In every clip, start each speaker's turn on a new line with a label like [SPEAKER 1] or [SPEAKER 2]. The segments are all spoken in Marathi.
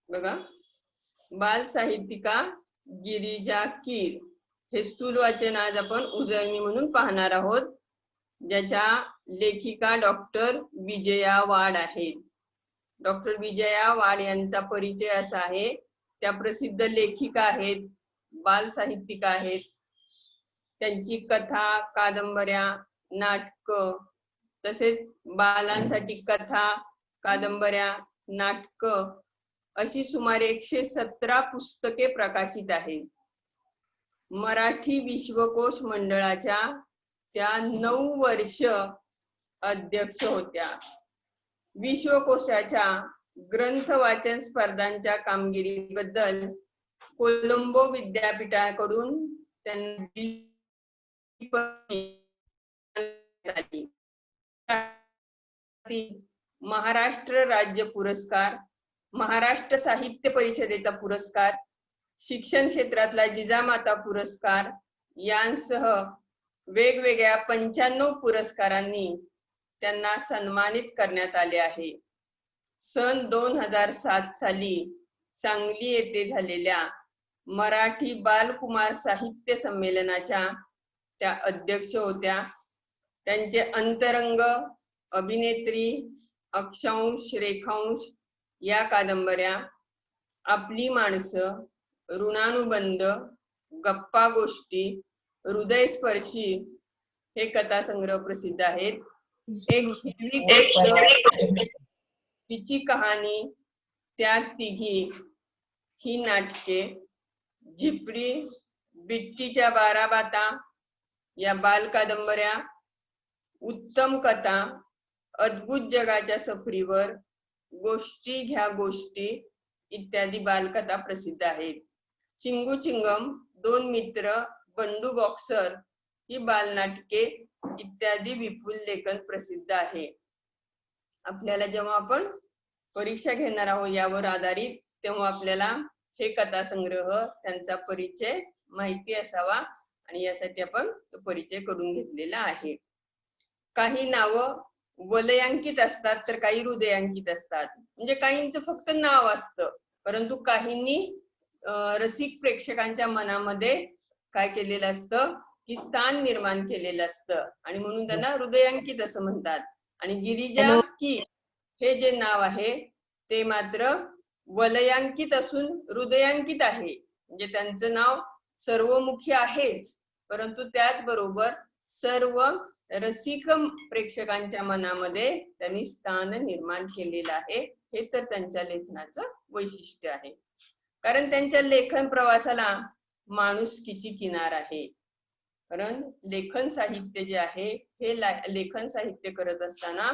[SPEAKER 1] बघा, बाल साहित्यिका गिरिजा कीर हे स्थूल वाचन आज आपण उजळणी म्हणून पाहणार आहोत, ज्याच्या लेखिका डॉक्टर विजया वाड आहेत. डॉक्टर विजया वाड यांचा परिचय असा आहे, त्या प्रसिद्ध लेखिका आहेत, बाल साहित्यिका आहेत. त्यांची कथा, कादंबऱ्या, नाटक, तसेच बालांसाठी कथा, कादंबऱ्या, नाटक अशी सुमारे 117 पुस्तके प्रकाशित आहेत. मराठी विश्वकोश मंडळाच्या त्या 9 वर्ष अध्यक्ष होत्या. विश्वकोशाच्या ग्रंथ वाचन स्पर्धांच्या कामगिरीबद्दल कोलंबो विद्यापीठाकडून त्यांना महाराष्ट्र राज्य पुरस्कार, महाराष्ट्र साहित्य परिषदेचा पुरस्कार, शिक्षण क्षेत्रातला जिजामाता पुरस्कार यांसह वेगवेगळ्या 95 पुरस्कारांनी त्यांना सन्मानित करण्यात आले आहे. सन 2007 साली सांगली येथे झालेल्या मराठी बालकुमार साहित्य संमेलनाच्या त्या अध्यक्ष होत्या. त्यांचे अंतरंग, अभिनेत्री, अक्षांश, रेखांश या कादंबऱ्या, आपली माणसं, ऋणानुबंध, गप्पा गोष्टी, हृदयस्पर्शी हे कथासंग्रह प्रसिद्ध आहेत. एक हिरवी गोष्ट, तिची कहाणी, त्या तिघी ही नाटके, झिपरी, बिट्टीच्या 12 बाता या बाल कादंबऱ्या, उत्तम कथा, अद्भुत जगाच्या सफरीवर, गोष्टी घ्या गोष्टी इत्यादी बालकथा प्रसिद्ध आहेत. चिंगू चिंगम, 2 मित्र, बंडू बॉक्सर ही बालनाटके इत्यादी विपुल लेखन प्रसिद्ध आहे. आपल्याला जेव्हा आपण परीक्षा घेणार आहोत यावर आधारित, तेव्हा आपल्याला हे कथासंग्रह, त्यांचा परिचय माहिती असावा आणि यासाठी आपण तो परिचय करून घेतलेला आहे. काही नावं वलयांकित असतात तर काही हृदयांकित असतात. म्हणजे काहींचं फक्त नाव असतं, परंतु काहींनी रसिक प्रेक्षकांच्या मनामध्ये काय केलेलं असतं की स्थान निर्माण केलेलं असतं आणि म्हणून त्यांना हृदयांकित असं म्हणतात. आणि गिरिजा की हे जे नाव आहे ते मात्र वलयांकित असून हृदयांकित आहे. म्हणजे त्यांचं नाव सर्वमुखी आहेच, परंतु त्याचबरोबर सर्व रसिक प्रेक्षकांच्या मनामध्ये त्यांनी स्थान निर्माण केलेलं आहे. हे तर त्यांच्या लेखनाचं वैशिष्ट्य आहे. कारण त्यांच्या लेखन प्रवासाला माणुसकीची किनार आहे. कारण लेखन साहित्य जे आहे हे लेखन साहित्य करत असताना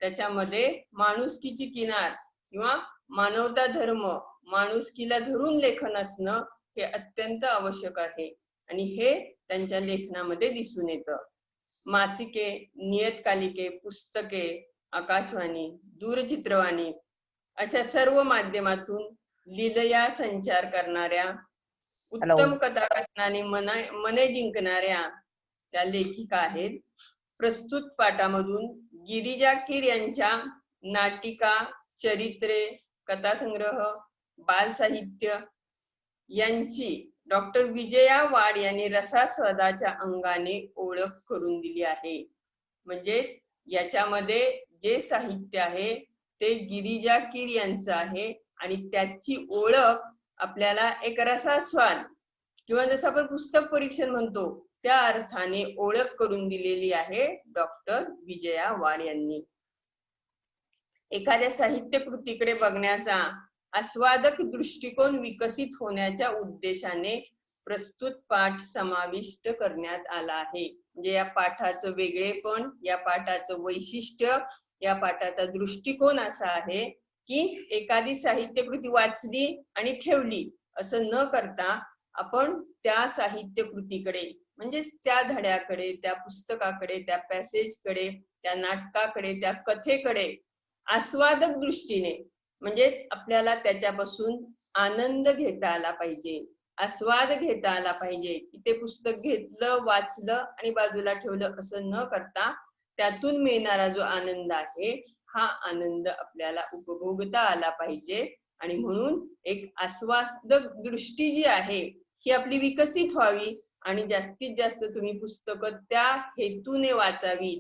[SPEAKER 1] त्याच्यामध्ये माणुसकीची किनार किंवा मानवता धर्म, माणुसकीला धरून लेखन असणं हे अत्यंत आवश्यक आहे आणि हे त्यांच्या लेखनामध्ये दिसून येतं. मासिके, नियतकालिके, पुस्तके, आकाशवाणी, दूरचित्रवाणी अशा सर्व माध्यमातून लीलया संचार करणाऱ्या, उत्तम कथाकथनाने मने जिंकणाऱ्या त्या लेखिका आहेत. प्रस्तुत पाठामधून गिरिजा कीर यांच्या नाटिका, चरित्रे, कथासंग्रह, बाल साहित्य यांची डॉक्टर विजया वाड यांनी रसास्वादाच्या अंगाने ओळख करून दिली आहे. म्हणजेच याच्यामध्ये जे साहित्य आहे ते गिरिजा कीर यांचं आहे आणि त्याची ओळख आपल्याला एक रसास्वाद किंवा जसं आपण पुस्तक परीक्षण म्हणतो त्या अर्थाने ओळख करून दिलेली आहे डॉक्टर विजया वाड यांनी. एखाद्या साहित्य कृतीकडे बघण्याचा आस्वादक दृष्टिकोन विकसित होण्याच्या उद्देशाने प्रस्तुत पाठ समाविष्ट करण्यात आला आहे. म्हणजे या पाठाचं वेगळेपण, या पाठाचं वैशिष्ट्य, या पाठाचा दृष्टिकोन असा आहे की एखादी साहित्य कृती वाचली आणि ठेवली असं न करता आपण त्या साहित्य कृतीकडे म्हणजेच त्या धड्याकडे, त्या पुस्तकाकडे, त्या पॅसेजकडे, त्या नाटकाकडे, त्या कथेकडे आस्वादक दृष्टीने, म्हणजेच आपल्याला त्याच्यापासून आनंद घेता आला पाहिजे, आस्वाद घेता आला पाहिजे. की ते पुस्तक घेतलं, वाचलं आणि बाजूला ठेवलं असं न करता त्यातून मिळणारा जो आनंद आहे हा आनंद आपल्याला उपभोगता आला पाहिजे. आणि म्हणून एक आस्वादक दृष्टी जी आहे ही आपली विकसित व्हावी आणि जास्तीत जास्त तुम्ही पुस्तकं त्या हेतूने वाचावी,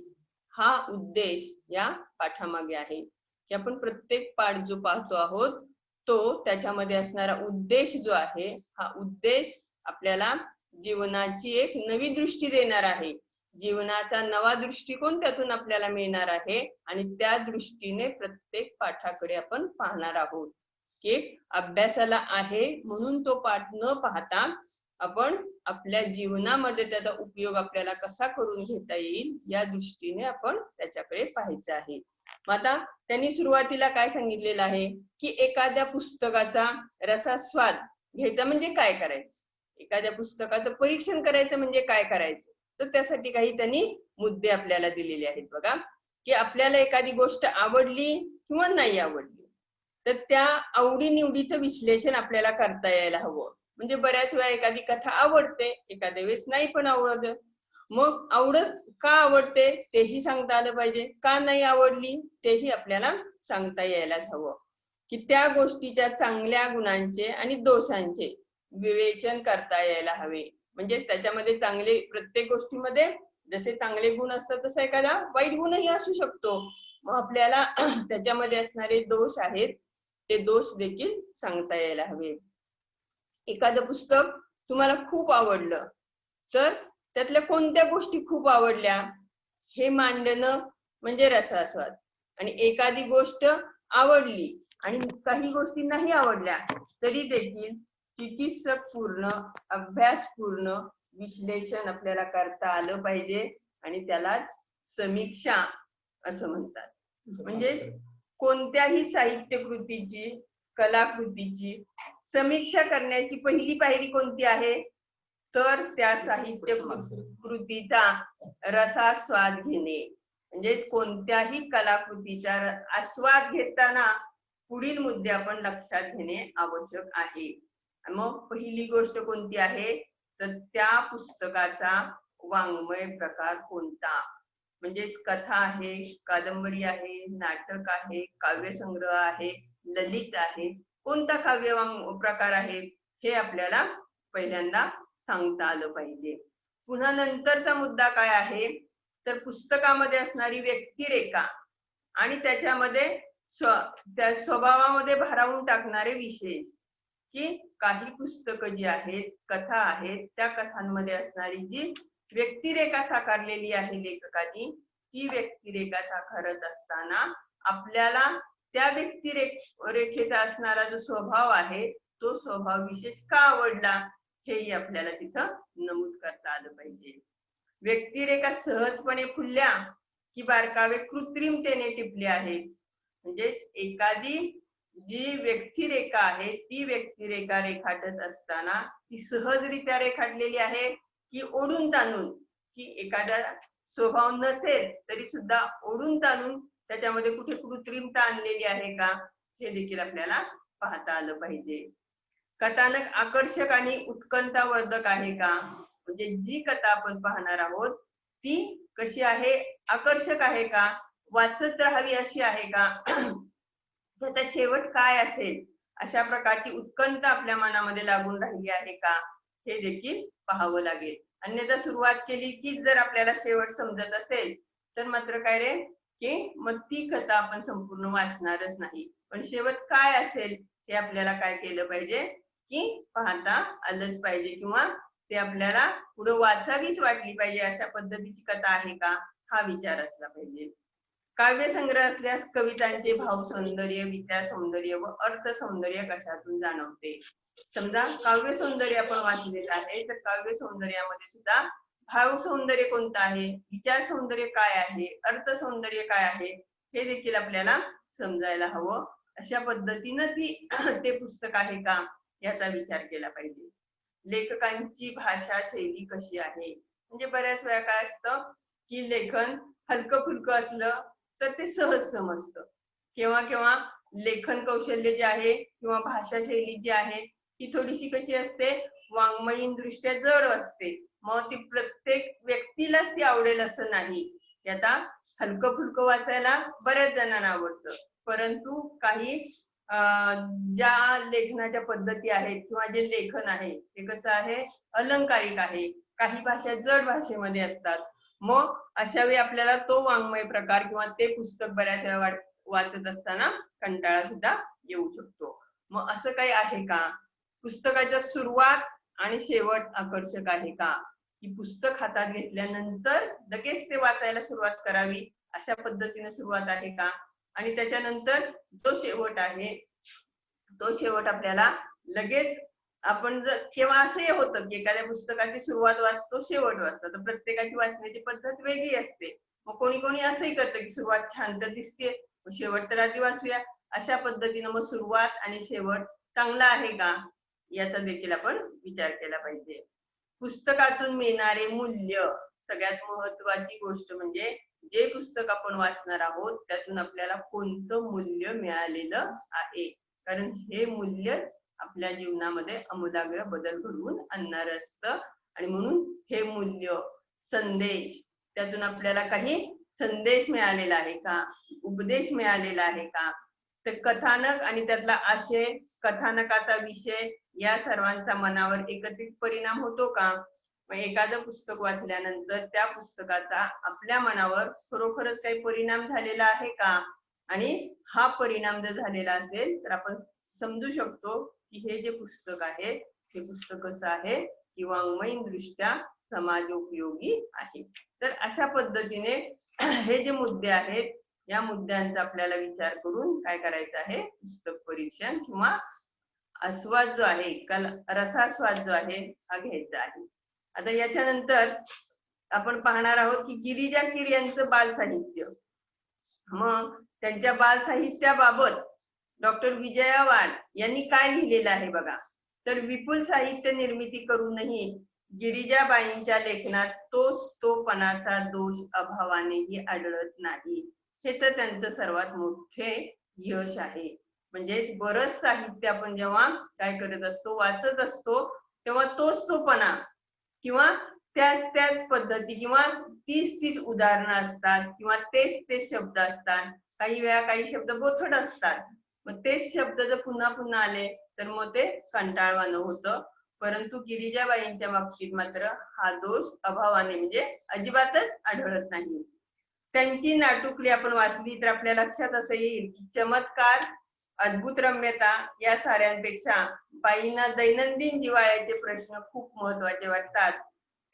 [SPEAKER 1] हा उद्देश या पाठामागे आहे. की आपण प्रत्येक पाठ जो पाहतो आहोत तो त्याच्यामध्ये असणारा उद्देश जो आहे हा उद्देश आपल्याला जीवनाची एक नवी दृष्टी देणार आहे, जीवनाचा नवा दृष्टिकोन त्यातून आपल्याला मिळणार आहे. आणि त्या दृष्टीने प्रत्येक पाठाकडे आपण पाहणार आहोत. की अभ्यासाला आहे म्हणून तो पाठ न पाहता आपण आपल्या जीवनामध्ये त्याचा उपयोग आपल्याला कसा करून घेता येईल या दृष्टीने आपण त्याच्याकडे पाहायचं आहे. मग आता त्यांनी सुरुवातीला काय सांगितलेलं आहे की एखाद्या पुस्तकाचा रसास्वाद घ्यायचा म्हणजे काय करायचं, एखाद्या पुस्तकाचं परीक्षण करायचं म्हणजे काय करायचं. तर त्यासाठी काही त्यांनी मुद्दे आपल्याला दिलेले आहेत बघा. की आपल्याला एखादी गोष्ट आवडली किंवा नाही आवडली तर त्या आवडीनिवडीचं विश्लेषण आपल्याला करता यायला हवं. म्हणजे बऱ्याच वेळा एखादी कथा आवडते, एखाद्या वेळेस नाही पण आवडत. मग का आवडते तेही सांगता आलं पाहिजे, का नाही आवडली तेही आपल्याला सांगता यायलाच हवं. की त्या गोष्टीच्या चांगल्या गुणांचे आणि दोषांचे विवेचन करता यायला हवे. म्हणजे त्याच्यामध्ये चांगले, प्रत्येक गोष्टीमध्ये जसे चांगले गुण असतात तसा एखादा वाईट गुणही असू शकतो. मग आपल्याला त्याच्यामध्ये असणारे दोष आहेत ते दोष देखील सांगता यायला हवे. एखादं पुस्तक तुम्हाला खूप आवडलं तर त्यातल्या कोणत्या गोष्टी खूप आवडल्या हे मांडणं म्हणजे रसास्वाद. आणि एखादी गोष्ट आवडली आणि काही गोष्टी नाही आवडल्या तरी देखील चिकित्सकपूर्ण, अभ्यासपूर्ण विश्लेषण आपल्याला करता आलं पाहिजे. आणि त्यालाच समीक्षा असं म्हणतात. म्हणजे कोणत्याही साहित्य कृतीची, कलाकृतीची समीक्षा करण्याची पहिली पायरी कोणती आहे तर त्या साहित्य कृतीचा रसास्वाद घेणे. म्हणजेच कोणत्याही कलाकृतीचा आस्वाद घेताना पुढील मुद्दे आपण लक्षात घेणे आवश्यक आहे. मग पहिली गोष्ट कोणती आहे तर त्या पुस्तकाचा वाङ्मय प्रकार कोणता. म्हणजेच कथा आहे, कादंबरी आहे, नाटक आहे, काव्यसंग्रह आहे, ललित आहे, कोणता काव्य प्रकार आहे हे आपल्याला पहिल्यांदा सांगता आलं पाहिजे. पुन्हा नंतरचा मुद्दा काय आहे तर पुस्तकामध्ये असणारी व्यक्तिरेखा आणि त्याच्यामध्ये त्या स्वभावामध्ये भारावून टाकणारे विषय. की काही पुस्तकं जी आहेत, कथा आहेत, त्या कथांमध्ये असणारी जी व्यक्तिरेखा साकारलेली आहे लेखकांनी, ती व्यक्तिरेखा साकारत असताना आपल्याला त्या व्यक्तिरेखेचा असणारा जो स्वभाव आहे तो स्वभाव विशेष का आवडला हेही आपल्याला तिथं नमूद करता आलं पाहिजे. व्यक्तिरेखा सहजपणे खुलल्या की बारकावे कृत्रिमतेने टिपले आहेत. म्हणजेच एखादी जी व्यक्तिरेखा आहे ती व्यक्तिरेखा रेखाटत असताना ती सहजरित्या रेखाटलेली आहे की ओढून ताणून, की एखादा स्वभाव नसेल तरी सुद्धा ओढून ताणून त्याच्यामध्ये कुठे कृत्रिमता आणलेली आहे का हे देखील आपल्याला पाहता आलं पाहिजे. कथानक आकर्षक आणि उत्कंठावर्धक आहे का. म्हणजे जी कथा आपण पाहणार आहोत ती कशी आहे, आकर्षक आहे का, वाचत राहावी अशी आहे का, त्याचा शेवट काय असेल अशा प्रकारची उत्कंठा आपल्या मनामध्ये लागून राहिली आहे का हे देखील पाहावं लागेल. अन्यथा सुरुवात केली की जर आपल्याला शेवट समजत असेल तर मात्र काय रे की मग ती कथा आपण संपूर्ण वाचणारच नाही. पण शेवट काय असेल हे आपल्याला काय केलं पाहिजे की पाहता आलंच पाहिजे किंवा ते आपल्याला पुढे वाचावीच वाटली पाहिजे अशा पद्धतीची कथा आहे का हा विचार असला पाहिजे. काव्य संग्रह असल्यास कवितांचे भाव सौंदर्य, विचार सौंदर्य व अर्थ सौंदर्य कशातून जाणवते. समजा काव्य सौंदर्य आपण वाचलेलं आहे तर काव्य सौंदर्यामध्ये सुद्धा भाव सौंदर्य कोणतं आहे, विचार सौंदर्य काय आहे, अर्थ सौंदर्य काय आहे हे देखील आपल्याला समजायला हवं. अशा पद्धतीनं ते पुस्तक आहे का याचा विचार केला पाहिजे. लेखकांची भाषा शैली कशी आहे. म्हणजे बऱ्याच वेळा काय असतं की लेखन हलकं फुलकं असलं तर ते सहज समजतं. केव्हा केव्हा लेखन कौशल्य जे आहे किंवा भाषा शैली जी आहे ती थोडीशी कशी असते, वाङ्मयीन दृष्ट्या जड असते. मग ती प्रत्येक व्यक्तीलाच ती आवडेल असं नाही. आता हलकं फुलकं वाचायला बऱ्याच जणांना आवडतं, परंतु काही ज्या लेखनाच्या पद्धती आहेत किंवा जे लेखन आहे ते कसं आहे, अलंकारिक आहे, काही भाषा जड भाषेमध्ये असतात. मग अशा वेळी आपल्याला तो वाङ्मय प्रकार किंवा ते पुस्तक बऱ्याच वेळा वाचत असताना कंटाळा सुद्धा येऊ शकतो. मग असं काही आहे का? पुस्तकाच्या सुरुवात आणि शेवट आकर्षक आहे का? की पुस्तक हातात घेतल्यानंतर लगेच ते वाचायला सुरुवात करावी अशा पद्धतीने सुरुवात आहे का? आणि त्याच्यानंतर जो शेवट आहे तो शेवट आपल्याला लगेच आपण जर केव्हा असंही होतं की एखाद्या पुस्तकाची सुरुवात वाचतो, शेवट वाचतो, तर प्रत्येकाची वाचण्याची पद्धत वेगळी असते. मग कोणी कोणी असंही करतं की सुरुवात छान तर दिसते, शेवट तर आधी वाचूया. अशा पद्धतीनं मग सुरुवात आणि शेवट चांगला आहे का याचा देखील आपण विचार केला पाहिजे. पुस्तकातून मिळणारे मूल्य, सगळ्यात महत्वाची गोष्ट म्हणजे जे पुस्तक आपण वाचणार आहोत त्यातून आपल्याला कोणतं मूल्य मिळालेलं आहे, कारण हे मूल्यच आपल्या जीवनामध्ये आमूलाग्र बदल घडवून आणणार असतं. आणि म्हणून हे मूल्य, संदेश, त्यातून आपल्याला काही संदेश मिळालेला आहे का, उपदेश मिळालेला आहे का, तर कथानक आणि त्यातला आशय, कथानकाचा विषय या सर्वांचा मनावर एकत्रित परिणाम होतो का? एखादं पुस्तक वाचल्यानंतर त्या पुस्तकाचा आपल्या मनावर खरोखरच काही परिणाम झालेला आहे का? आणि हा परिणाम जर झालेला असेल तर आपण समजू शकतो की हे जे पुस्तक आहे हे पुस्तक कसं आहे की वाङ्मयीन दृष्ट्या समाजोपयोगी आहे. तर अशा पद्धतीने हे जे मुद्दे आहेत या मुद्द्यांचा आपल्याला विचार करून काय करायचं आहे, पुस्तक परीक्षण किंवा आस्वाद जो आहे, रसास्वाद जो आहे हा घ्यायचा आहे. आता याच्यानंतर आपण पाहणार आहोत की गिरिजा कीर यांचं बाल साहित्य. मग त्यांच्या बाल साहित्याबाबत डॉक्टर विजया वाड यांनी काय लिहिलेलं आहे बघा. तर विपुल साहित्य निर्मिती करूनही गिरिजाबाईंच्या लेखनात तोपणाचा दोष अभावानेही आढळत नाही. हे तर त्यांचं सर्वात मोठे यश आहे. म्हणजे बरंच साहित्य आपण जेव्हा काय करत असतो, वाचत असतो, तेव्हा तोपणा किंवा त्याच पद्धती किंवा तीच उदाहरणं असतात किंवा तेच शब्द असतात. काही वेळा काही शब्द बोथट असतात, मग तेच शब्द जर पुन्हा पुन्हा आले तर मग ते कंटाळवाणं होतं. परंतु गिरिजाबाईंच्या बाबतीत मात्र हा दोष अभावाने म्हणजे अजिबातच आढळत नाही. त्यांची नाटुकली आपण वाचली तर आपल्या लक्षात असं येईल की चमत्कार, अद्भुत रम्यता या साऱ्यांपेक्षा बाईंना दैनंदिन जिव्हाळ्याचे प्रश्न खूप महत्वाचे वाटतात.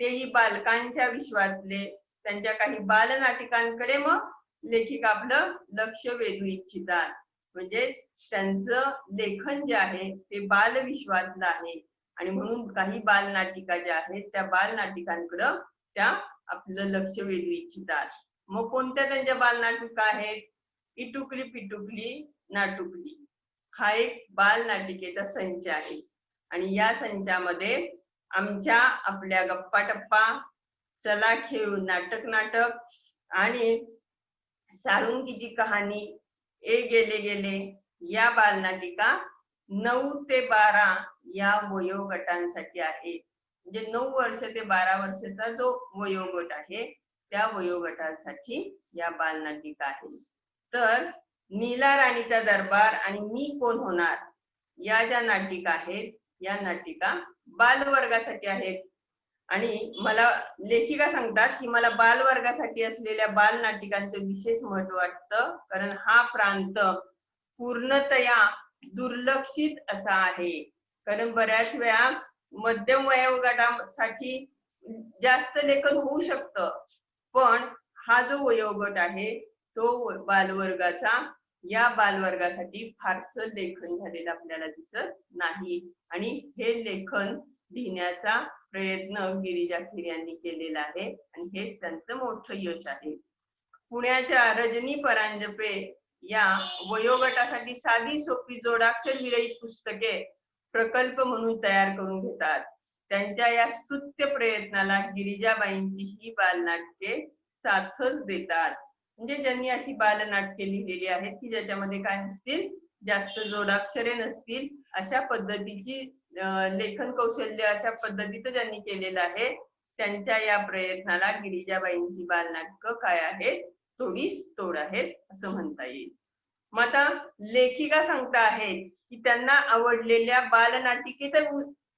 [SPEAKER 1] तेही बालकांच्या विश्वातले. त्यांच्या काही बालनाटिकांकडे मग लेखिका आपलं लक्ष वेधू इच्छितात. म्हणजे त्यांचं लेखन जे आहे ते बालविश्वातलं आहे आणि म्हणून काही बालनाटिका ज्या आहेत त्या बालनाटिकांकडं त्या आपलं लक्ष वेधू इच्छितात. मग कोणत्या त्यांच्या बालनाटिका आहेत? इटुकली पिटुकली नाटुकली हा एक बालनाटिकेचा संच आहे आणि या संचामध्ये आमच्या आपल्या गप्पा टप्पा, चला खेळू नाटक आणि सारुंकीची कहाणी, ए गेले गेले या बालनाटिका 9 ते 12 या वयोगटांसाठी आहे. म्हणजे 9 वर्ष ते 12 वर्षाचा जो वयोगट आहे त्या वयोगटासाठी या बालनाटिका आहेत. तर नीला राणीचा दरबार आणि मी कोण होणार या ज्या नाटिका आहेत या नाटिका बालवर्गासाठी आहेत. आणि मला लेखिका सांगतात की मला बालवर्गासाठी असलेल्या बालनाटिकांचं विशेष महत्व वाटतं, कारण हा प्रांत पूर्णतया दुर्लक्षित असा आहे. कारण बऱ्याच वेळा मध्यम वयोगटासाठी जास्त लेखन होऊ शकतं, पण हा जो वयोगट आहे तो बालवर्गाचा, या बालवर्गासाठी फारसं लेखन झालेलं आपल्याला दिसत नाही. आणि हे लेखन लिहिण्याचा प्रयत्न गिरिजा कीर यांनी केलेला आहे आणि हेच त्यांचं मोठं यश आहे. पुण्याच्या रजनी परांजपे या वयोगटासाठी साधी सोपी जोडाक्षर विरहित पुस्तके प्रकल्प म्हणून तयार करून घेतात. त्यांच्या या स्तुत्य प्रयत्नाला गिरिजाबाईंची ही बालनाटके साथच देतात. म्हणजे ज्यांनी अशी बालनाटके लिहिलेली आहेत की ज्याच्यामध्ये काय नसतील, जास्त जोडाक्षरे नसतील, अशा पद्धतीची लेखन कौशल्य अशा पद्धतीचं ज्यांनी केलेलं आहे त्यांच्या या प्रयत्नाला गिरिजाबाईंची बालनाटकं काय आहेत तोडीस तोड आहेत असं म्हणता येईल. मग आता लेखिका सांगता आहेत की त्यांना आवडलेल्या बालनाटिकेचा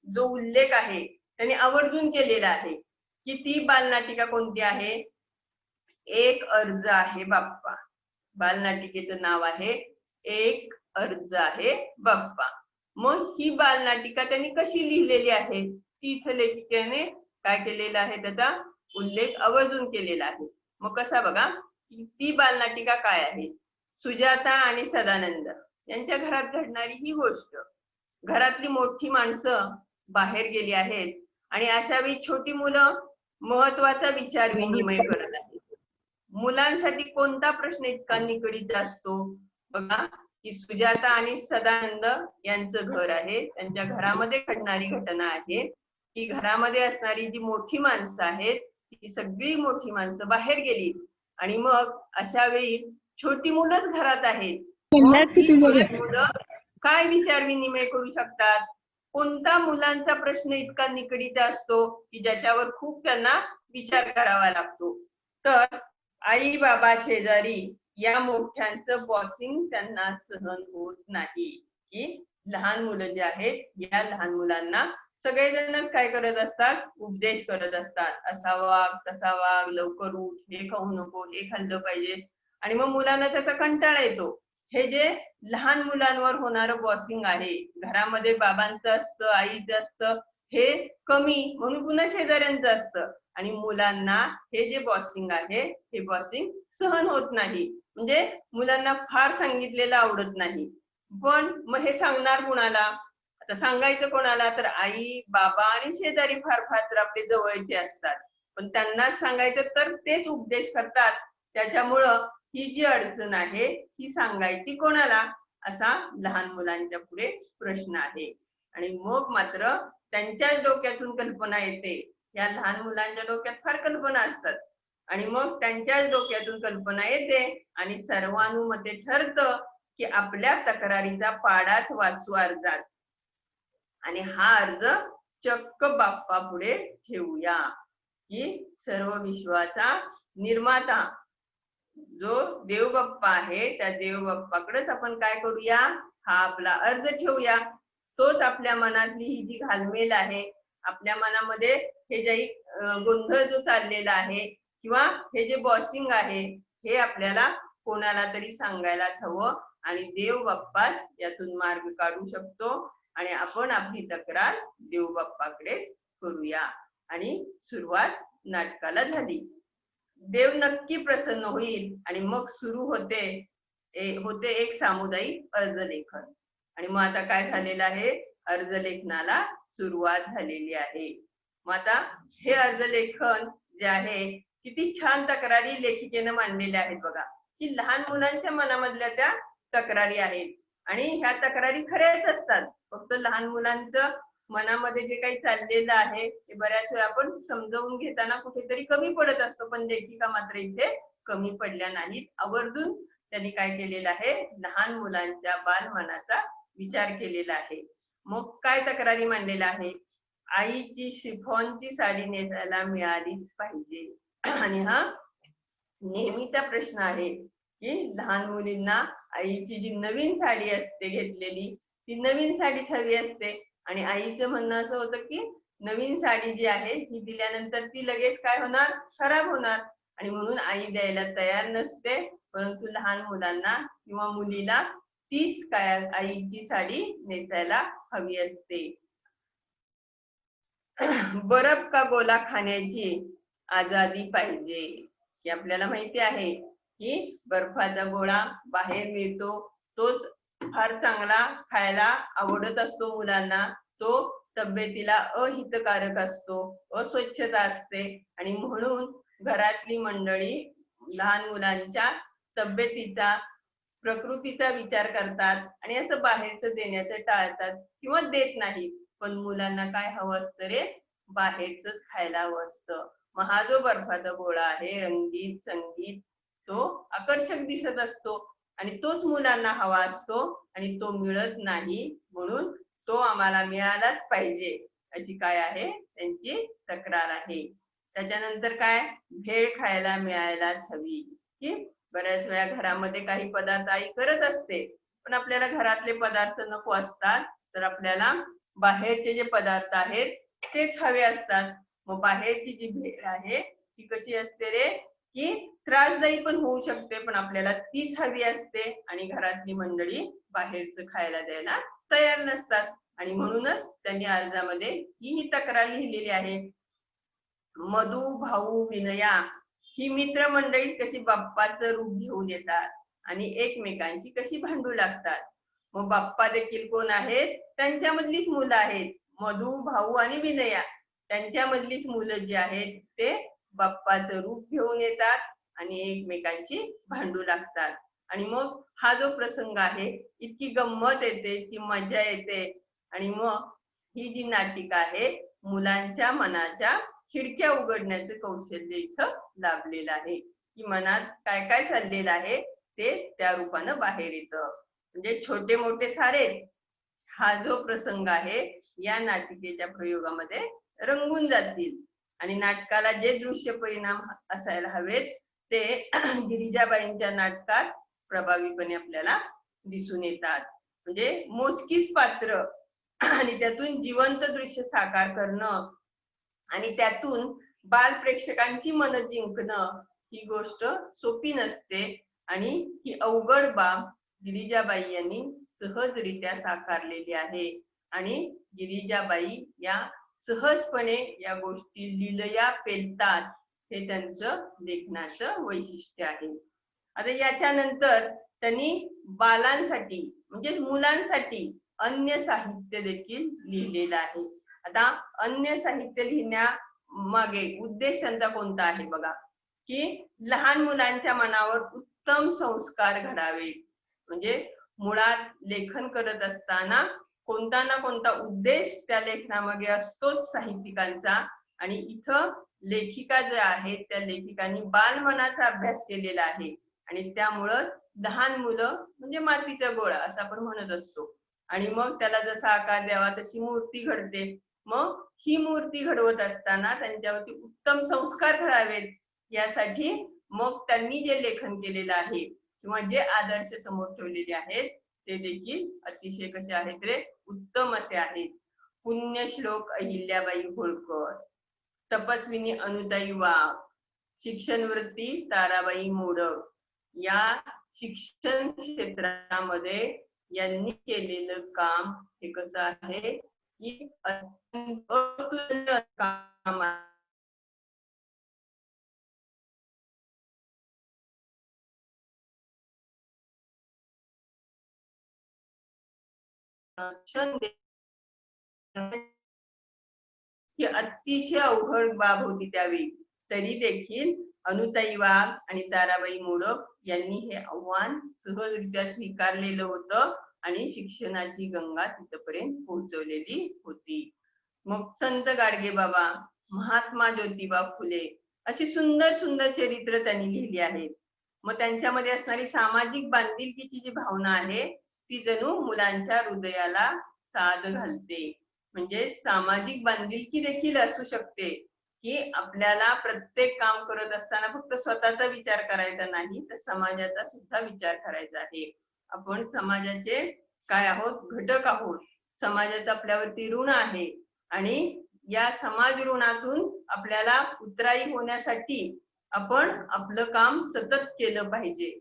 [SPEAKER 1] जो उल्लेख आहे त्यांनी आवर्जून केलेला आहे की ती बालनाटिका कोणती आहे? एक अर्ज आहे बाप्पा. बालनाटिकेचं नाव आहे एक अर्ज आहे बाप्पा. मग ही बालनाटिका त्यांनी कशी लिहिलेली आहे ती इथं लेखिकेने काय केलेलं आहे त्याचा उल्लेख आवर्जून केलेला आहे. मग कसा बघा ती बालनाटिका काय आहे? सुजाता आणि सदानंद यांच्या घरात घडणारी ही गोष्ट. घरातली मोठी माणसं बाहेर गेली आहेत आणि अशा वेळी छोटी मुलं महत्वाचा विचार विनिमय करत आहेत. मुलांसाठी कोणता प्रश्न इतका निगडीत असतो? बघा की सुजाता आणि सदानंद यांचं घर आहे, त्यांच्या घरामध्ये घडणारी घटना आहे की घरामध्ये असणारी जी मोठी माणसं आहेत ती सगळी मोठी माणसं बाहेर गेली आणि मग अशा वेळी छोटी मुलंच घरात आहेत. मुलं काय विचार विनिमय करू शकतात? कोणता मुलांचा प्रश्न इतका निकडीचा असतो की ज्याच्यावर खूप त्यांना विचार करावा लागतो? तर आई बाबा शेजारी या मोठ्यांचं बॉसिंग त्यांना सहन होत नाही. की लहान मुलं जे आहेत या लहान मुलांना सगळेजणच काय करत असतात? उपदेश करत असतात. असा वाग, तसा वाग, लवकर उठ, हे खाऊ नको, हे खाल्लं पाहिजे. आणि मग मुलांना त्याचा कंटाळा येतो. हे जे लहान मुलांवर होणारं बॉसिंग आहे, घरामध्ये बाबांचं असतं, आईचं असतं, हे कमी म्हणून पुन्हा शेजाऱ्यांचं असतं. आणि मुलांना हे जे बॉसिंग आहे हे बॉसिंग सहन होत नाही. म्हणजे मुलांना फार सांगितलेलं आवडत नाही. पण मग हे सांगणार कुणाला? आता सांगायचं कोणाला? तर आई बाबा आणि शेजारी फार फार तर आपले जवळचे असतात. पण त्यांना सांगायचं तर तेच उपदेश करतात. त्याच्यामुळं ही जी अडचण आहे ही सांगायची कोणाला असा लहान मुलांच्या पुढे प्रश्न आहे. आणि मग मात्र त्यांच्याच डोक्यातून कल्पना येते. या लहान मुलांच्या डोक्यात फार कल्पना असतात आणि मग त्यांच्याच डोक्यातून कल्पना येते आणि सर्वानुमते ठरतं की आपल्या तक्रारीचा पाडाच वाचू अर्जात आणि हा अर्ज चक्क बाप्पा पुढे ठेवूया. की सर्व विश्वाचा निर्माता जो देव बाप्पा आहे त्या देव बाप्पाकडेच आपण काय करूया? हा आपला अर्ज ठेवूया. तोच आपल्या मनातली ही जी घालमेल आहे, आपल्या मनामध्ये हे जे गोंधळ जो चाललेला आहे किंवा हे जे बॉसिंग आहे हे आपल्याला कोणाला तरी सांगायलाच हवं आणि देव बाप्पाच यातून मार्ग काढू शकतो आणि आपण आपली तक्रार देव बाप्पाकडेच करूया. आणि सुरुवात नाटकाला झाली. देव नक्की प्रसन्न होईल आणि मग सुरू होते एक सामुदायिक अर्जलेखन. आणि मग आता काय झालेलं आहे? अर्जलेखनाला सुरुवात झालेली आहे. मग आता हे अर्जलेखन जे आहे किती छान तक्रारी लेखिकेनं मांडलेल्या आहेत बघा. की लहान मुलांच्या मनामधल्या त्या तक्रारी आहेत आणि ह्या तक्रारी खऱ्याच असतात. फक्त लहान मुलांचं मनामध्ये जे काही चाललेलं आहे ते बऱ्याच वेळा आपण समजावून घेताना कुठेतरी कमी पडत असतो. पण लेखिका मात्र इथे कमी पडल्या नाहीत. आवर्जून त्यांनी काय केलेलं आहे? लहान मुलांच्या बालमनाचा विचार केलेला आहे. मग काय तक्रारी मांडलेल्या आहे? आईची शिफॉनची साडी नेसायला मिळालीच पाहिजे. आणि हा नेहमीचा प्रश्न आहे की लहान मुलींना आईची जी नवीन साडी असते घेतलेली ती नवीन साडीच हवी असते. आणि आईचं म्हणणं असं होतं की नवीन साडी जी आहे ही दिल्यानंतर ती लगेच काय होणार? खराब होणार. आणि म्हणून आई द्यायला तयार नसते. परंतु लहान मुलांना किंवा मुलीला तीच काय आईची साडी नेसायला हवी असते. बरफ का गोला खाण्याची आजादी पाहिजे. की आपल्याला माहिती आहे की बर्फाचा गोळा बाहेर मिळतो तोच फार चांगला खायला आवडत असतो मुलांना. तो तब्येतीला अहितकारक असतो, अस्वच्छता असते आणि म्हणून घरातली मंडळी लहान मुलांच्या तब्येतीचा प्रकृतीचा विचार करतात आणि असं बाहेरचं देण्याचं टाळतात किंवा देत नाही. पण मुलांना काय हवं असतं रे? बाहेरच खायला हवं असतं. मग हा जो बर्फाचा गोळा आहे रंगीत संगीत तो आकर्षक दिसत असतो आणि तोच मुलांना हवा असतो आणि तो मिळत नाही. म्हणून तो आम्हाला मिळालाच पाहिजे अशी काय आहे? त्यांची तक्रार आहे. त्याच्यानंतर काय? भेळ खायला मिळायलाच हवी. की बऱ्याच वेळा घरामध्ये काही पदार्थ आई करत असते, पण आपल्याला घरातले पदार्थ नको असतात, तर आपल्याला बाहेरचे जे पदार्थ आहेत तेच हवे असतात. मग बाहेरची जी भेळ आहे ती कशी असते रे, की त्रासदायी पण होऊ शकते, पण आपल्याला तीच हवी असते आणि घरातली मंडळी बाहेरचं खायला द्यायला तयार नसतात. आणि म्हणूनच त्यांनी अर्जामध्ये ही तक्रार लिहिलेली आहे. मधु भाऊ विनया ही मित्रमंडळी कशी बाप्पाचं रूप घेऊन येतात आणि एकमेकांशी कशी भांडू लागतात. मग बाप्पा देखील कोण आहेत, त्यांच्यामधलीच मुलं आहेत. मधु भाऊ आणि विनया त्यांच्यामधलीच मुलं जी आहेत ते बाप्पाचं रूप घेऊन येतात आणि एकमेकांशी भांडू लागतात. आणि मग हा जो प्रसंग आहे इतकी गंमत येते, इतकी मजा येते. आणि मग ही जी नाटिका आहे मुलांच्या मनाच्या खिडक्या उघडण्याचं कौशल्य इथं लाभलेलं आहे, की मनात काय काय चाललेलं आहे ते त्या रूपानं बाहेर येतं. म्हणजे छोटे मोठे सारेच हा जो प्रसंग आहे या नाटिकेच्या प्रयोगामध्ये रंगून जातील. आणि नाटकाला जे दृश्य परिणाम असायला हवेत ते गिरिजाबाईंच्या नाटकात प्रभावीपणे आपल्याला दिसून येतात. म्हणजे मोजकीच पात्र आणि त्यातून जिवंत दृश्य साकार करणं आणि त्यातून बाल प्रेक्षकांची मन जिंकणं ही गोष्ट सोपी नसते. आणि ही अवघड बाब गिरिजाबाई यांनी सहजरित्या साकारलेली आहे. आणि गिरिजाबाई या सहजपणे या गोष्टी लीलया पेलतात, हे त्यांचं लेखनाचं वैशिष्ट्य आहे. आता याच्यानंतर त्यांनी बालांसाठी म्हणजे मुलांसाठी अन्य साहित्य देखील लिहिलेलं आहे. आता अन्य साहित्य लिहिण्या मागे उद्देश त्यांचा कोणता आहे बघा, की लहान मुलांच्या मनावर उत्तम संस्कार घडावे. म्हणजे मुळात लेखन करत असताना कोणता ना कोणता उद्देश त्या लेखनामागे असतोच साहित्यिकांचा. आणि इथं लेखिका ज्या आहेत त्या लेखिकांनी बालमनाचा अभ्यास केलेला आहे. आणि त्यामुळं लहान मुलं म्हणजे मातीचा गोळा असं आपण म्हणत असतो. आणि मग त्याला जसा आकार द्यावा तशी मूर्ती घडते. मग ही मूर्ती घडवत असताना त्यांच्यावरती उत्तम संस्कार घडावेत यासाठी मग त्यांनी जे लेखन केलेलं आहे किंवा जे आदर्श समोर ठेवलेले आहेत ते देखील अतिशय कसे आहेत रे, उत्तम असे आहेत. पुण्यश्लोक अहिल्याबाई होळकर, तपस्विनी अनुताई वाघ, शिक्षणवृत्ती ताराबाई मोडक या शिक्षण क्षेत्रामध्ये यांनी केलेलं काम हे कसं आहे की अतुलनीय काम आहे. ही अतिशय अवघड बाब होती त्यावेळी, तरी देखील अनुताई वाघ आणि ताराबाई मोडक यांनी हे आव्हान सहजरित्या स्वीकारलेलं होतं आणि शिक्षणाची गंगा तिथपर्यंत पोहोचवलेली होती. मग संत गाडगे बाबा, महात्मा ज्योतिबा फुले अशी सुंदर सुंदर चरित्र त्यांनी लिहिली आहेत. मग त्यांच्यामध्ये असणारी सामाजिक बांधिलकीची जी भावना आहे ती जणू मुलांच्या हृदयाला साद घालते. म्हणजे सामाजिक बांधिलकी देखील असू शकते, की आपल्याला प्रत्येक काम करत असताना फक्त स्वतःचा विचार करायचा नाही तर समाजाचा सुद्धा विचार करायचा आहे. आपण समाजाचे काय आहोत, घटक आहोत. समाजाचं आपल्यावरती ऋण आहे आणि या समाज ऋणातून आपल्याला उतराई होण्यासाठी आपण आपलं काम सतत केलं पाहिजे.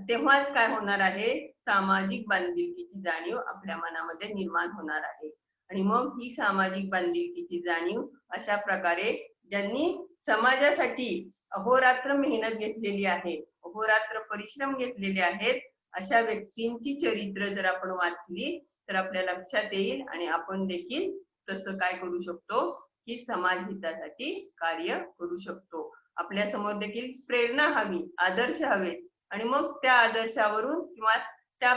[SPEAKER 1] तेव्हाच काय होणार आहे, सामाजिक बांधिलकीची जाणीव आपल्या मनामध्ये निर्माण होणार आहे. आणि मग ही सामाजिक बांधिलकीची जाणीव अशा प्रकारे ज्यांनी समाजासाठी अहोरात्र मेहनत घेतलेली आहे, अहोरात्र परिश्रम घेतलेले आहेत, अशा व्यक्तींची चरित्र जर आपण वाचली तर आपल्या लक्षात येईल आणि आपण देखील तसं काय करू शकतो की समाज हितासाठी कार्य करू शकतो. आपल्या समोर देखील प्रेरणा हवी, आदर्श हवे आणि मग त्या आदर्शावरून किंवा त्या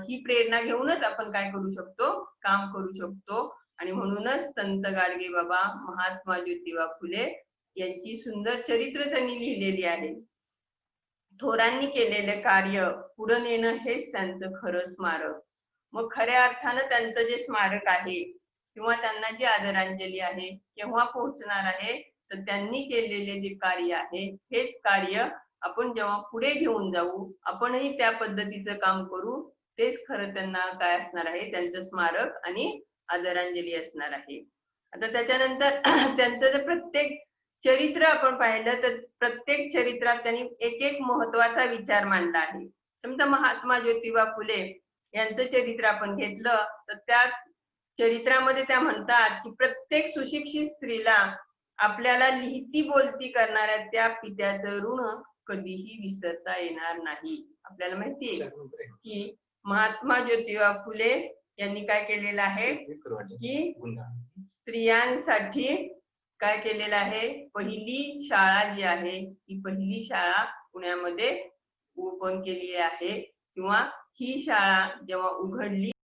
[SPEAKER 1] ही प्रेरणा घेऊनच आपण काय करू शकतो, काम करू शकतो. आणि म्हणूनच संत गाडगे बाबा, महात्मा ज्योतिबा फुले यांची सुंदर चरित्र त्यांनी लिहिलेली आहे. थोरांनी केलेले कार्य पुढे नेणं हेच त्यांचं खरं स्मारक. मग खऱ्या अर्थानं त्यांचं जे स्मारक आहे किंवा त्यांना जी आदरांजली आहे केव्हा पोहोचणार आहे, तर त्यांनी केलेले जे कार्य आहे हेच कार्य आपण जेव्हा पुढे घेऊन जाऊ, आपणही त्या पद्धतीचं काम करू, तेच खरं त्यांना काय असणार आहे, त्यांचं स्मारक आणि आदरांजली असणार आहे. आता त्याच्यानंतर त्यांचं जे प्रत्येक चरित्र आपण पाहिलं तर प्रत्येक चरित्रात त्यांनी एक एक महत्वाचा विचार मांडला आहे. समजा महात्मा ज्योतिबा फुले यांचं चरित्र आपण घेतलं तर त्या चरित्रामध्ये त्या म्हणतात की प्रत्येक सुशिक्षित स्त्रीला आपल्याला लिहिती बोलती करणाऱ्या त्या पित्याचं ऋण कधीही विसरता येणार नाही. आपल्याला माहितीये की महात्मा ज्योतिबा फुले यांनी काय केलेलं आहे की स्त्रियांसाठी काय केलेलं आहे, पहिली शाळा जी आहे ही पहिली शाळा पुण्यामध्ये ओपन केली आहे किंवा ही शाळा जेव्हा उघडली